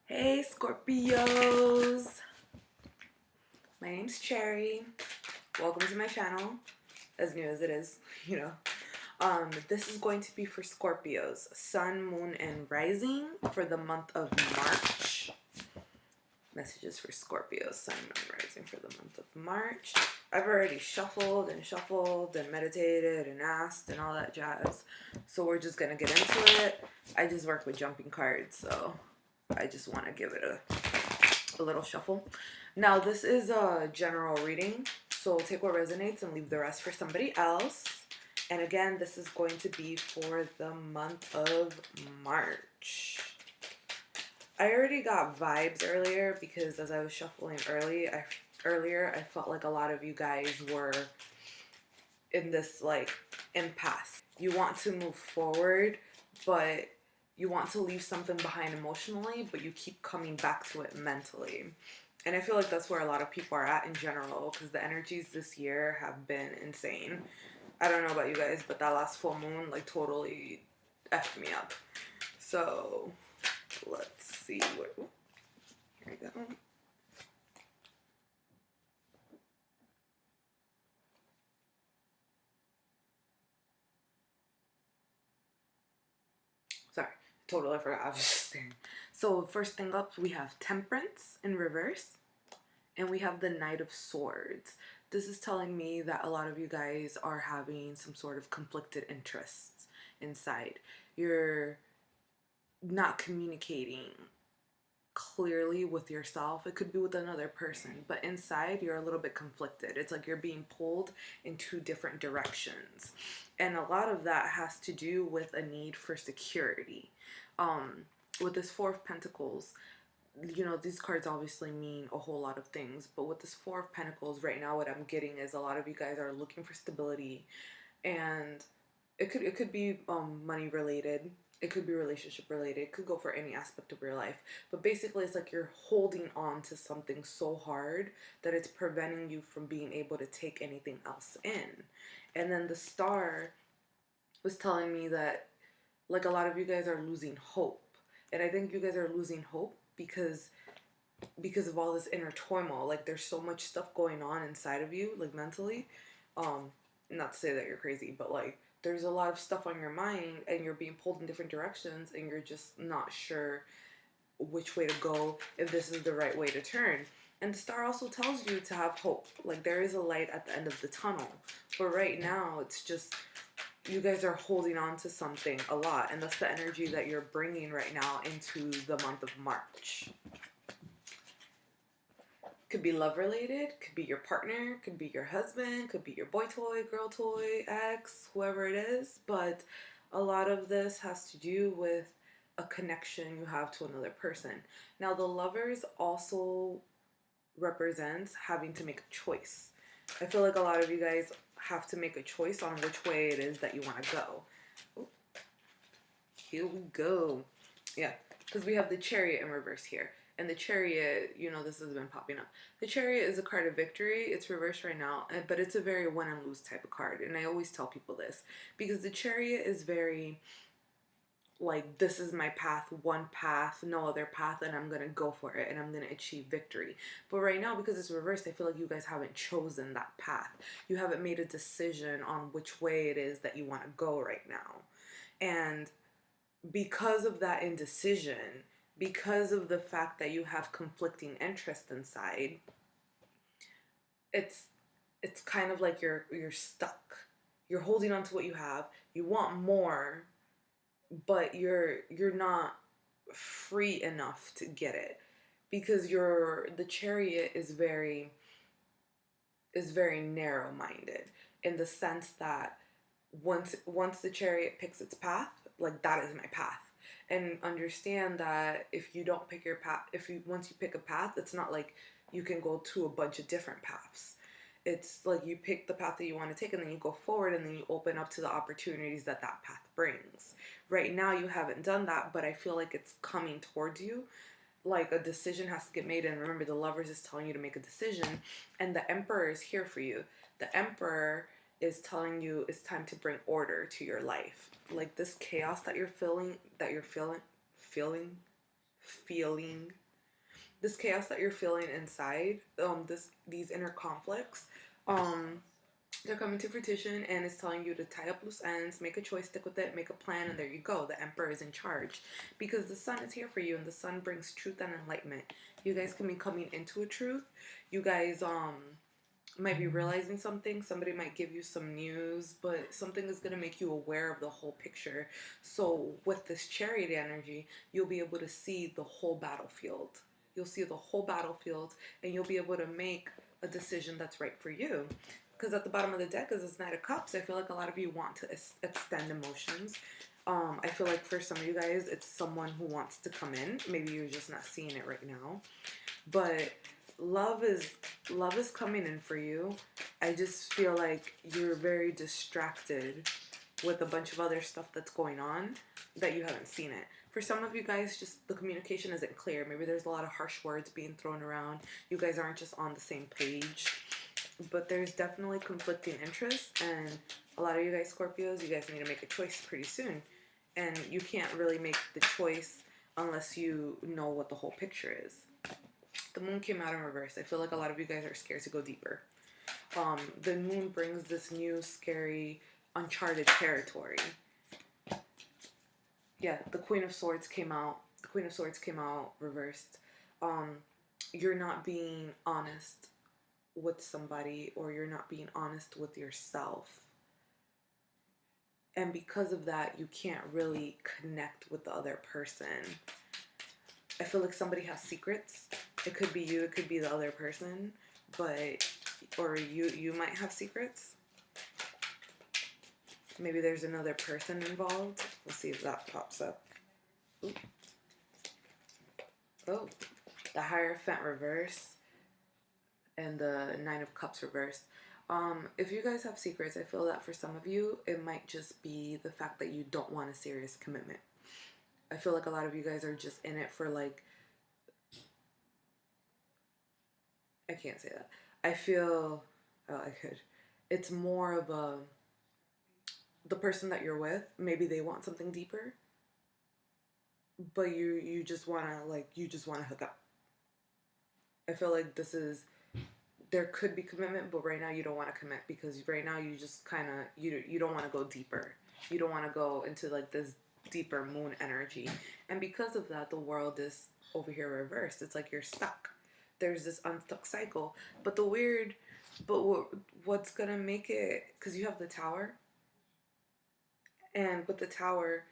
Hey Scorpios! My name's Cherry. Welcome to my channel, as new as it is, you know. This is going to be for Scorpios, Sun, Moon, and Rising for the month of March. Messages for Scorpios, Sun, Moon, Rising for the month of March. I've already shuffled and meditated and asked and all that jazz. So we're just gonna get into it. I just work with jumping cards, so I just want to give it a little shuffle. Now, this is a general reading, so take what resonates and leave the rest for somebody else. And again, this is going to be for the month of March. I already got vibes earlier because as I was shuffling earlier, I felt like a lot of you guys were in this like impasse. You want to move forward, but you want to leave something behind emotionally, but you keep coming back to it mentally. And I feel like that's where a lot of people are at in general, because the energies this year have been insane. I don't know about you guys, but that last full moon like totally effed me up. So let's see what. Here we go. Sorry, totally forgot. I was just staring. So first thing up, we have Temperance in reverse, and we have the Knight of Swords. This is telling me that a lot of you guys are having some sort of conflicted interests inside. You're not communicating clearly with yourself. It could be with another person, but inside you're a little bit conflicted. It's like you're being pulled in two different directions. And a lot of that has to do with a need for security. With this Four of Pentacles, you know, these cards obviously mean a whole lot of things, but with this Four of Pentacles right now, what I'm getting is a lot of you guys are looking for stability, and it could be money related, it could be relationship related, it could go for any aspect of your life, but basically it's like you're holding on to something so hard that it's preventing you from being able to take anything else in. And then the Star was telling me that like a lot of you guys are losing hope, and I think you guys are losing hope because of all this inner turmoil. Like there's so much stuff going on inside of you, like mentally. Not to say that you're crazy, but like there's a lot of stuff on your mind and you're being pulled in different directions and you're just not sure which way to go, if this is the right way to turn. And the Star also tells you to have hope. Like there is a light at the end of the tunnel. But right now it's just you guys are holding on to something a lot, and that's the energy that you're bringing right now into the month of March. Could be love related, could be your partner, could be your husband, could be your boy toy, girl toy, ex, whoever it is, but a lot of this has to do with a connection you have to another person. Now the Lovers also represents having to make a choice. I feel like a lot of you guys have to make a choice on which way it is that you want to go. Ooh, here we go. Yeah, because we have the Chariot in reverse here. And the Chariot, you know, this has been popping up. The Chariot is a card of victory. It's reversed right now, but it's a very win and lose type of card. And I always tell people this because the Chariot is very like, this is my path, one path, no other path, and I'm gonna go for it and I'm gonna achieve victory. But right now, because it's reversed, I feel like you guys haven't chosen that path. You haven't made a decision on which way it is that you want to go right now. And because of that indecision, because of the fact that you have conflicting interests inside, it's kind of like you're stuck. You're holding on to what you have. You want more, but you're not free enough to get it because the Chariot is very narrow-minded in the sense that once the Chariot picks its path, like that is my path. And understand that if you don't pick your path, once you pick a path, it's not like you can go to a bunch of different paths. It's like you pick the path that you want to take and then you go forward and then you open up to the opportunities that path brings. Right now you haven't done that, but I feel like it's coming towards you. Like a decision has to get made, and remember the Lovers is telling you to make a decision, and the Emperor is here for you. The Emperor is telling you it's time to bring order to your life. Like this chaos that you're feeling, feeling this chaos that you're feeling inside, these inner conflicts, they're coming to fruition, and it's telling you to tie up loose ends, make a choice, stick with it, make a plan, and there you go. The Emperor is in charge because the sun is here for you, and the sun brings truth and enlightenment. You guys can be coming into a truth. You guys might be realizing something. Somebody might give you some news, but something is going to make you aware of the whole picture. So with this Chariot energy, you'll be able to see the whole battlefield. You'll see the whole battlefield, and you'll be able to make a decision that's right for you. Because at the bottom of the deck is this Knight of Cups. I feel like a lot of you want to extend emotions. I feel like for some of you guys, it's someone who wants to come in. Maybe you're just not seeing it right now. But love is coming in for you. I just feel like you're very distracted with a bunch of other stuff that's going on that you haven't seen it. For some of you guys, just the communication isn't clear. Maybe there's a lot of harsh words being thrown around. You guys aren't just on the same page. But there's definitely conflicting interests, and a lot of you guys, Scorpios, you guys need to make a choice pretty soon. And you can't really make the choice unless you know what the whole picture is. The moon came out in reverse. I feel like a lot of you guys are scared to go deeper. The moon brings this new, scary, uncharted territory. Yeah, the Queen of Swords came out. The Queen of Swords came out reversed. You're not being honest with somebody, or you're not being honest with yourself. And because of that, you can't really connect with the other person. I feel like somebody has secrets. It could be you, it could be the other person, or you might have secrets. Maybe there's another person involved. Let's see if that pops up. Ooh. Oh, the Hierophant reverse and the Nine of Cups reversed. If you guys have secrets, I feel that for some of you, it might just be the fact that you don't want a serious commitment. I feel like a lot of you guys are just in it for like, I can't say that. I feel, oh, I could. It's more of the person that you're with, maybe they want something deeper, but you just want to hook up. I feel like there could be commitment, but right now you don't want to commit because right now you just kind of, you don't want to go deeper. You don't want to go into like this deeper moon energy. And because of that, the world is over here reversed. It's like you're stuck. There's this unstuck cycle. But what's going to make it, because you have the Tower. And with the Tower,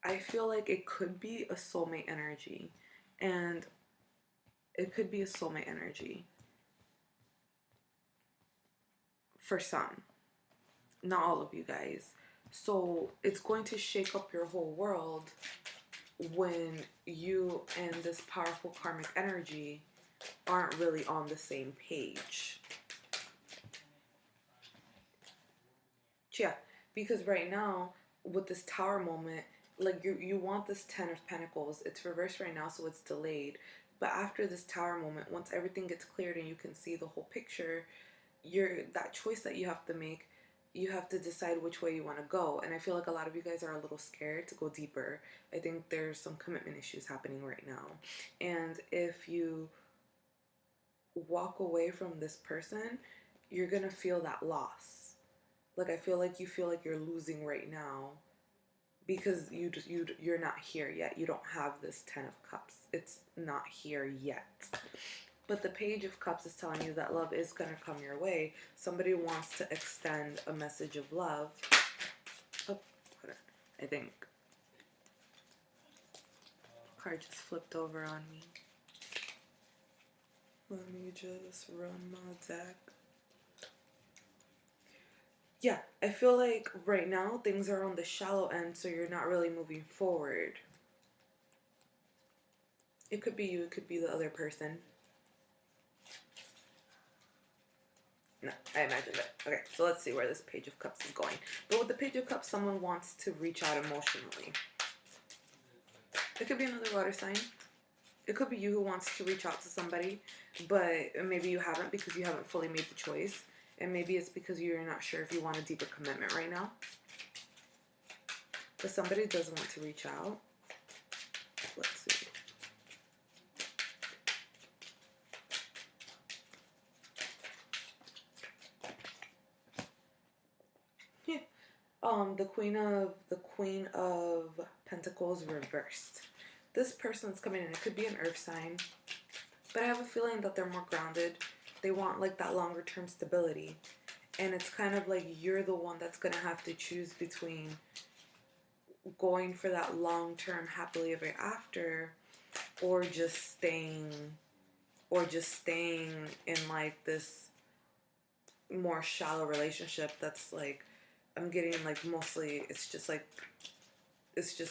I feel like it could be a soulmate energy. And it could be a soulmate energy. For some, not all of you guys. So it's going to shake up your whole world when you and this powerful karmic energy aren't really on the same page. Yeah, because right now with this Tower moment, like you want this Ten of Pentacles. It's reversed right now, so it's delayed. But after this Tower moment, once everything gets cleared and you can see the whole picture, that choice that you have to make, you have to decide which way you want to go. And I feel like a lot of you guys are a little scared to go deeper. I think there's some commitment issues happening right now. And if you walk away from this person, you're gonna feel that loss. Like I feel like you're losing right now because you're not here yet. You don't have this Ten of Cups. It's not here yet. But the Page of Cups is telling you that love is going to come your way. Somebody wants to extend a message of love. Oh, hold on. I think the card just flipped over on me. Let me just run my deck. Yeah, I feel like right now things are on the shallow end, so you're not really moving forward. It could be you, it could be the other person. No, I imagined it. Okay, so let's see where this Page of Cups is going. But with the Page of Cups, someone wants to reach out emotionally. It could be another water sign. It could be you who wants to reach out to somebody, but maybe you haven't because you haven't fully made the choice. And maybe it's because you're not sure if you want a deeper commitment right now. But somebody does want to reach out. The Queen of Pentacles reversed. This person's coming in. It could be an earth sign, but I have a feeling that they're more grounded. They want like that longer term stability. And it's kind of like you're the one that's going to have to choose between going for that long term happily ever after, or just staying in like this more shallow relationship that's like, I'm getting like mostly it's just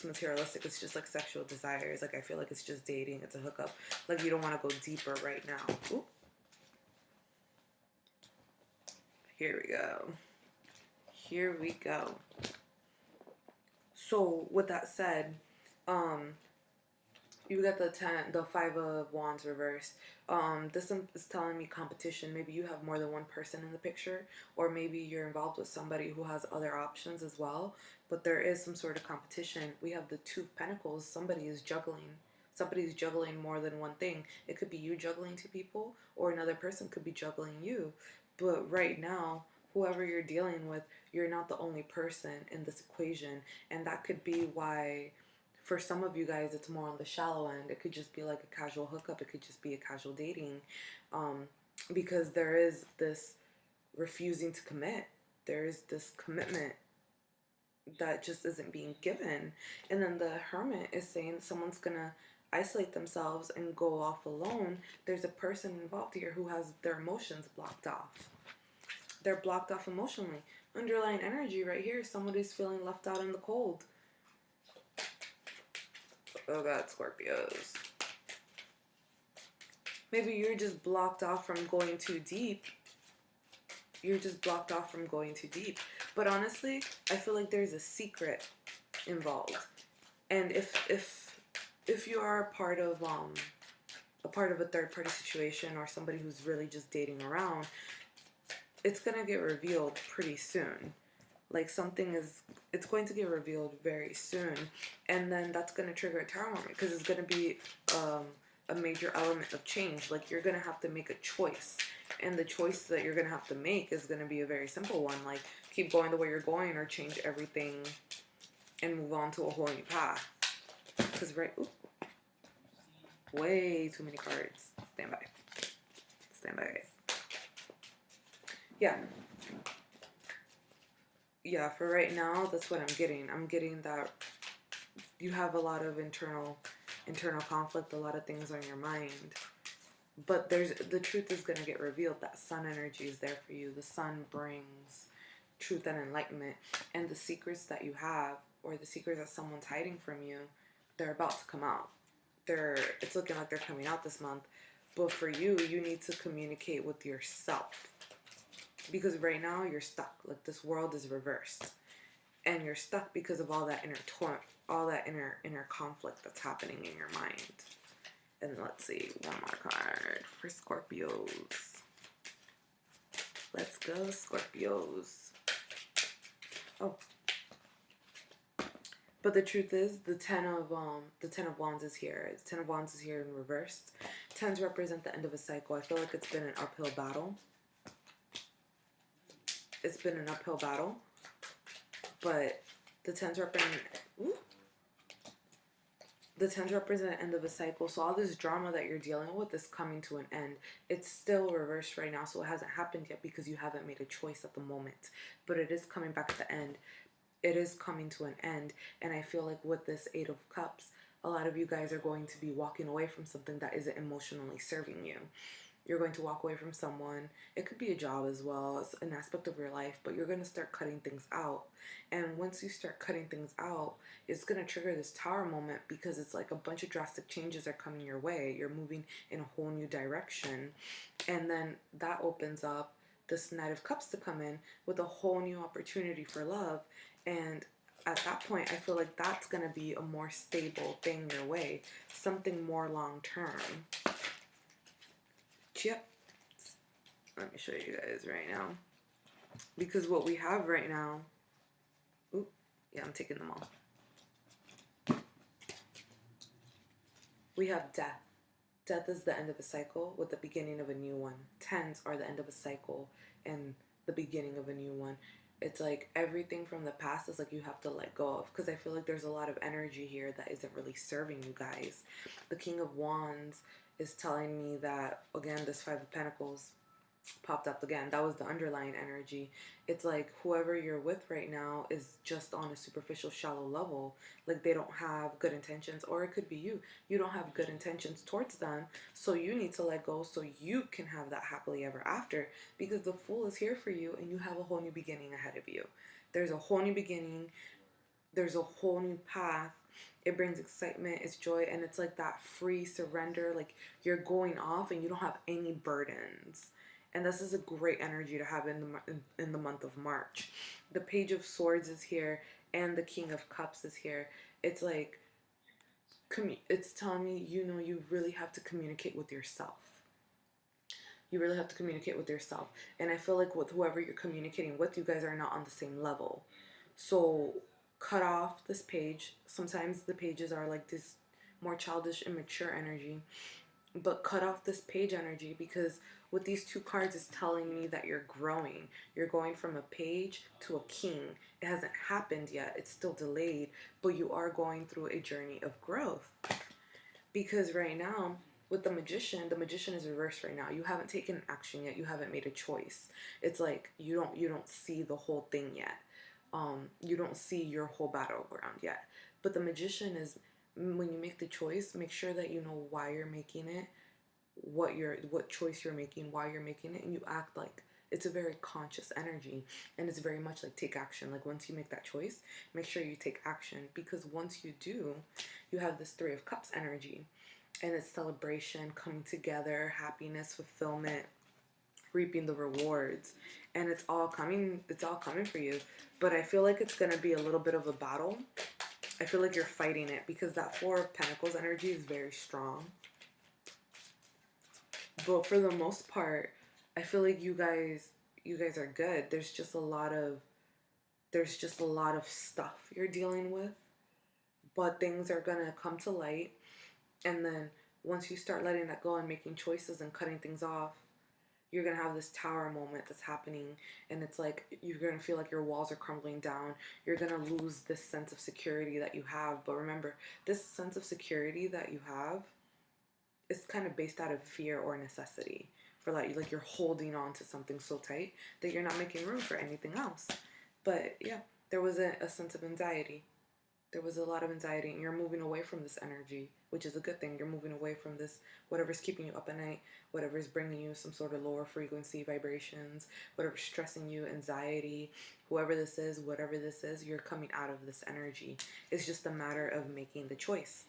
materialistic. It's just like sexual desires. Like I feel like it's just dating. It's a hookup. Like you don't want to go deeper right now. Ooh. Here we go. Here we go. So with that said, you got the 5 of Wands reversed. This is telling me competition. Maybe you have more than one person in the picture, or maybe you're involved with somebody who has other options as well. But there is some sort of competition. We have the 2 of Pentacles. Somebody is juggling. Somebody's juggling more than one thing. It could be you juggling 2 people, or another person could be juggling you. But right now, whoever you're dealing with, you're not the only person in this equation, and that could be why. For some of you guys, it's more on the shallow end. It could just be like a casual hookup. It could just be a casual dating, because there is this refusing to commit. There is this commitment that just isn't being given. And then the Hermit is saying someone's going to isolate themselves and go off alone. There's a person involved here who has their emotions blocked off. They're blocked off emotionally. Underlying energy right here, somebody's feeling left out in the cold. Oh God, Scorpios. Maybe you're just blocked off from going too deep. You're just blocked off from going too deep. But honestly, I feel like there's a secret involved. And if you are a part of a third party situation, or somebody who's really just dating around, it's gonna get revealed pretty soon. Like it's going to get revealed very soon, and then that's going to trigger a tower moment, because it's going to be a major element of change. Like you're going to have to make a choice, and the choice that you're going to have to make is going to be a very simple one. Like keep going the way you're going, or change everything and move on to a whole new path. Because way too many cards. Stand by guys. Yeah, for right now, that's what I'm getting. I'm getting that you have a lot of internal conflict, a lot of things on your mind. But the truth is going to get revealed. That sun energy is there for you. The sun brings truth and enlightenment. And the secrets that you have, or the secrets that someone's hiding from you, they're about to come out. It's looking like they're coming out this month. But for you, you need to communicate with yourself. Because right now you're stuck. Like this world is reversed, and you're stuck because of all that inner conflict that's happening in your mind. And let's see, one more card for Scorpios. Let's go, Scorpios. Oh, but the truth is, the 10 of Wands is here. The 10 of Wands is here in reversed. 10s represent the end of a cycle. I feel like it's been an uphill battle. It's been an uphill battle, but the 10s represent the end of a cycle. So all this drama that you're dealing with is coming to an end. It's still reversed right now, so it hasn't happened yet because you haven't made a choice at the moment. But it is coming back at the end. It is coming to an end, and I feel like with this 8 of Cups, a lot of you guys are going to be walking away from something that isn't emotionally serving you. You're going to walk away from someone. It could be a job as well. It's an aspect of your life, but you're going to start cutting things out. And once you start cutting things out, it's going to trigger this tower moment, because it's like a bunch of drastic changes are coming your way. You're moving in a whole new direction. And then that opens up this Knight of Cups to come in with a whole new opportunity for love. And at that point, I feel like that's going to be a more stable thing your way. Something more long term. Yep. Let me show you guys right now. Because what we have right now... Ooh, yeah, I'm taking them all. We have death. Death is the end of a cycle with the beginning of a new one. 10s are the end of a cycle and the beginning of a new one. It's like everything from the past is like you have to let go of, because I feel like there's a lot of energy here that isn't really serving you guys. The King of Wands is telling me that, again, this Five of Pentacles popped up again. That was the underlying energy. It's like whoever you're with right now is just on a superficial, shallow level. Like they don't have good intentions, or it could be you. You don't have good intentions towards them, so you need to let go so you can have that happily ever after, because the Fool is here for you and you have a whole new beginning ahead of you. There's a whole new beginning. There's a whole new path. It brings excitement, it's joy, and it's like that free surrender. Like you're going off and you don't have any burdens. And this is a great energy to have in the month of March. The Page of Swords is here and the King of Cups is here. It's like it's telling me, you know, you really have to communicate with yourself. You really have to communicate with yourself. And I feel like with whoever you're communicating with, you guys are not on the same level. So cut off this page. Sometimes the pages are like this more childish, immature energy. But cut off this page energy, because with these two cards, it's telling me that you're growing. You're going from a page to a king. It hasn't happened yet. It's still delayed, but you are going through a journey of growth. Because right now, with the Magician is reversed right now. You haven't taken action yet. You haven't made a choice. It's like you don't see the whole thing yet. You don't see your whole battleground yet. But the Magician is, when you make the choice, make sure that you know why you're making it, what choice you're making, why you're making it, and you act like it's a very conscious energy, and it's very much like take action. Like once you make that choice, make sure you take action, because once you do, you have this Three of Cups energy, and it's celebration, coming together, happiness, fulfillment, reaping the rewards, and it's all coming for you. But I feel like it's going to be a little bit of a battle. I feel like you're fighting it, because that Four of Pentacles energy is very strong. But for the most part, I feel like you guys are good. There's just a lot of stuff you're dealing with, but things are going to come to light. And then once you start letting that go and making choices and cutting things off, you're going to have this tower moment that's happening, and it's like you're going to feel like your walls are crumbling down. You're going to lose this sense of security that you have. But remember, this sense of security that you have is kind of based out of fear or necessity. For like you're holding on to something so tight that you're not making room for anything else. But yeah, there was a sense of anxiety. There was a lot of anxiety, and you're moving away from this energy, which is a good thing. You're moving away from this, whatever's keeping you up at night, whatever's bringing you some sort of lower frequency vibrations, whatever's stressing you, anxiety, whatever this is, you're coming out of this energy. It's just a matter of making the choice.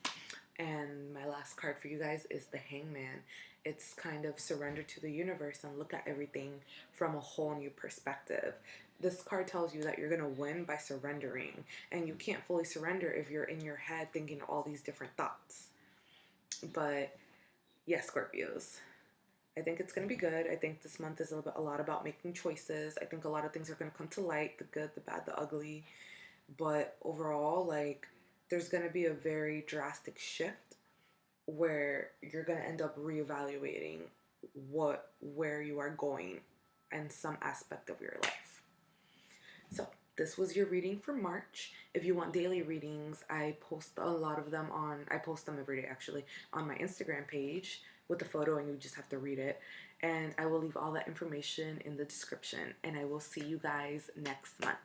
And my last card for you guys is the Hangman. It's kind of surrender to the universe and look at everything from a whole new perspective. This card tells you that you're going to win by surrendering. And you can't fully surrender if you're in your head thinking all these different thoughts. But yeah, Scorpios, I think it's going to be good. I think this month is a lot about making choices. I think a lot of things are going to come to light, the good, the bad, the ugly. But overall, like, there's going to be a very drastic shift where you're going to end up reevaluating where you are going in some aspect of your life. So this was your reading for March. If you want daily readings, I post a lot of them I post them every day actually, on my Instagram page with a photo, and you just have to read it. And I will leave all that information in the description, and I will see you guys next month.